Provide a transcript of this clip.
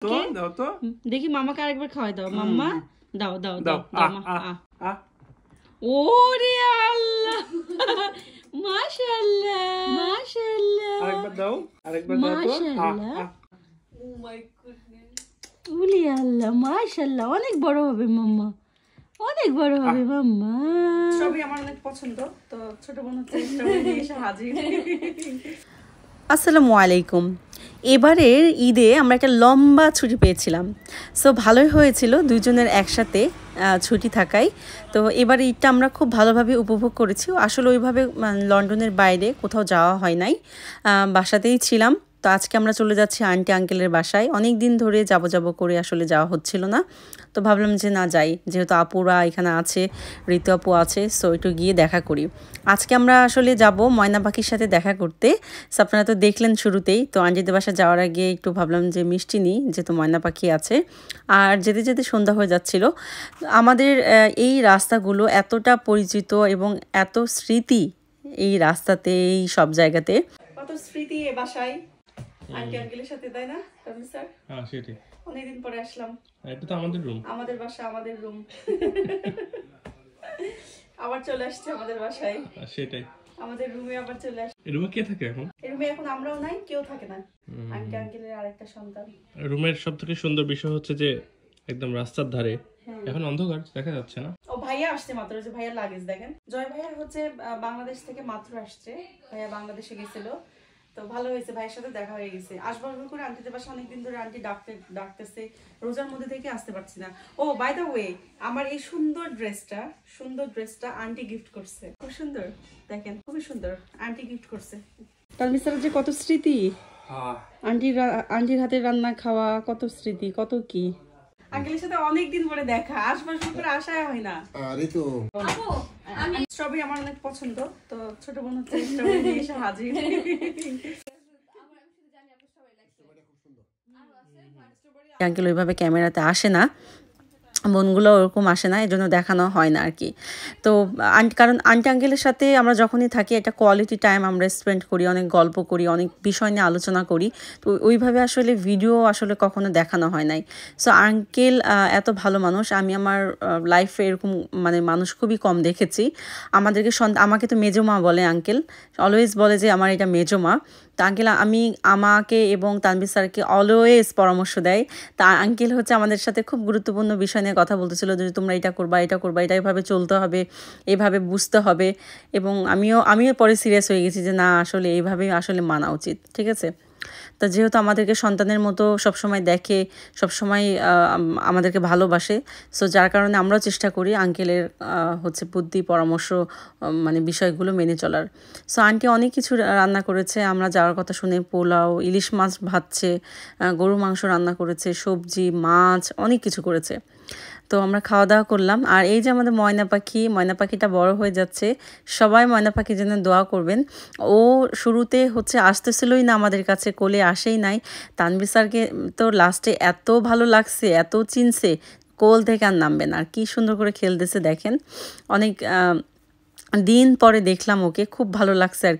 তো দাও তো দেখি মামাকে আরেকবার খাওয়াই দাও মাম্মা দাও দাও দাও ওরে আল্লাহ মাশাআল্লাহ মাশাআল্লাহ আরেকবার দাও মাশাআল্লাহ ও মাই গুডনেস ওলি আল্লাহ মাশাআল্লাহ অনেক বড় হবে মাম্মা অনেক বড় হবে মাম্মা সবই আমার অনেক পছন্দ তো ছোট বোন হচ্ছে স্ট্রবেরি দিয়ে এসে হাজির আসসালামু আলাইকুম। এবারের ঈদে আমরা একটা লম্বা ছুটি পেয়েছিলাম, সো ভালোই হয়েছিল দুইজনের একসাথে ছুটি থাকায়। তো এবার ঈদটা আমরা খুব ভালোভাবে উপভোগ করেছি। আসলে ওইভাবে লন্ডনের বাইরে কোথাও যাওয়া হয় নাই, বাসাতেই ছিলাম। তো আজকে আমরা চলে যাচ্ছি আন্টি আঙ্কেলের বাসায়। অনেক দিন ধরে যাব করে আসলে যাওয়া হচ্ছিল না, তো ভাবলাম যে না যাই, যেহেতু আপুরা এখানে আছে, ঋতু আপু আছে, সো একটু গিয়ে দেখা করি। আজকে আমরা আসলে যাব ময়না পাখির সাথে দেখা করতে। সো আপনারা তো দেখলেন শুরুতেই। তো আন্টিদের বাসা যাওয়ার আগে একটু ভাবলাম যে মিষ্টি নিই, যেহেতু ময়না পাখি আছে। আর যেতে যেতে সন্ধ্যা হয়ে যাচ্ছিল। আমাদের এই রাস্তাগুলো এতটা পরিচিত এবং এত স্মৃতি এই রাস্তাতে, এই সব জায়গাতে, কত স্মৃতি এ বাসায় আন্টি আঙ্কেলের সাথে, তাই না স্যার? হ্যাঁ সেটাই, অনেকদিন পরে আসলাম। এটা তো আমাদের রুম, আমাদের বাসা, আমাদের রুম। আবার চলে আসছে আমাদের বাসায়। সেটাই, আমাদের রুমে আবার চলে আসছে। এই রুমে কে থাকে এখন? এই রুমে এখন আমরাও নাই, কেউ থাকে না। আন্টি আঙ্কেলের আরেকটা সন্তান। রুমের সবথেকে সুন্দর বিষয় হচ্ছে যে একদম রাস্তার ধারে, এখন অন্ধকার দেখা যাচ্ছে না। ও ভাইয়া আসছে মাত্র, যে ভাইয়ার লাগেজ দেখেন। জয় ভাইয়া হচ্ছে বাংলাদেশ থেকে মাত্র আসছে। ভাইয়া বাংলাদেশে গেছিল, তো ভালো হয়েছে, ভাইয়ের সাথে দেখা হয়ে গেছে। আসবার করে আন্টিদের বাসা অনেকদিন ধরে আন্টি ডাকতেছে, রোজার মধ্যে থেকে আসতে পারছি না। ও বাই দ্য ওয়ে, আমার এই সুন্দর ড্রেসটা আন্টি গিফট করছে। খুব সুন্দর, দেখেন খুবই সুন্দর, আন্টি গিফট করছে। তালমিসার যে কত স্মৃতি, আন্টির হাতে রান্না খাওয়া, কত স্মৃতি, কত কি। আঙ্কেলের সাথে অনেকদিন পরে দেখা, আসবার করে আশায় হয় না। আরে তো স্ট্রবেরি আমার অনেক পছন্দ, তো ছোট বোন হচ্ছে স্ট্রবেরি দিয়ে এসে হাজির। আঙ্কেল ওইভাবে ক্যামেরাতে আসে না, বোনগুলো ওরকম আসে না, এই জন্য দেখানো হয় না আর কি। তো কারণ আন্টি আঙ্কেলের সাথে আমরা যখনই থাকি একটা কোয়ালিটি টাইম আমরা স্পেন্ড করি, অনেক গল্প করি, অনেক বিষয় নিয়ে আলোচনা করি। তো ওইভাবে আসলে ভিডিও আসলে কখনো দেখানো হয় নাই। সো আঙ্কেল এত ভালো মানুষ, আমি আমার লাইফে এরকম মানে মানুষ খুবই কম দেখেছি। আমাকে তো মেজো মা বলে আঙ্কেল, অলওয়েজ বলে যে আমার এটা মেজো মা। তা আঙ্কেল আমাকে এবং তানভীর স্যারকে অলওয়েজ পরামর্শ দেয়। তা আঙ্কেল হচ্ছে আমাদের সাথে খুব গুরুত্বপূর্ণ বিষয় নিয়ে কথা বলতেছিল, যে তোমরা এটা করবা, এটা এভাবে চলতে হবে, এভাবে বুঝতে হবে। এবং আমিও পরে সিরিয়াস হয়ে গেছি যে না, আসলে এইভাবেই আসলে মানা উচিত, ঠিক আছে। তা যেহেতু আমাদেরকে সন্তানের মতো সবসময় দেখে, সবসময় আমাদেরকে ভালোবাসে, সো যার কারণে আমরাও চেষ্টা করি আঙ্কেলের হচ্ছে বুদ্ধি পরামর্শ মানে বিষয়গুলো মেনে চলার। সো আন্টি অনেক কিছু রান্না করেছে, আমরা যাওয়ার কথা শুনে পোলাও, ইলিশ মাছ ভাজছে, গরু মাংস রান্না করেছে, সবজি, মাছ, অনেক কিছু করেছে। তো আমরা খাওয়া দাওয়া করলাম। আর এই যে আমাদের ময়না পাখিটা বড় হয়ে যাচ্ছে, সবাই ময়না পাখির জন্য দোয়া করবেন। ও শুরুতে হচ্ছে আসতেছিলই না আমাদের কাছে, কোলে আসেই নাই। তানভীর স্যারকে তো লাস্টে এত ভালো লাগছে, এত চিনছে, কোল থেকে আর নামবে না। আর কি সুন্দর করে খেলতেছে দেখেন, অনেক দিন পরে দেখলাম ওকে, খুব ভালো লাগছে আর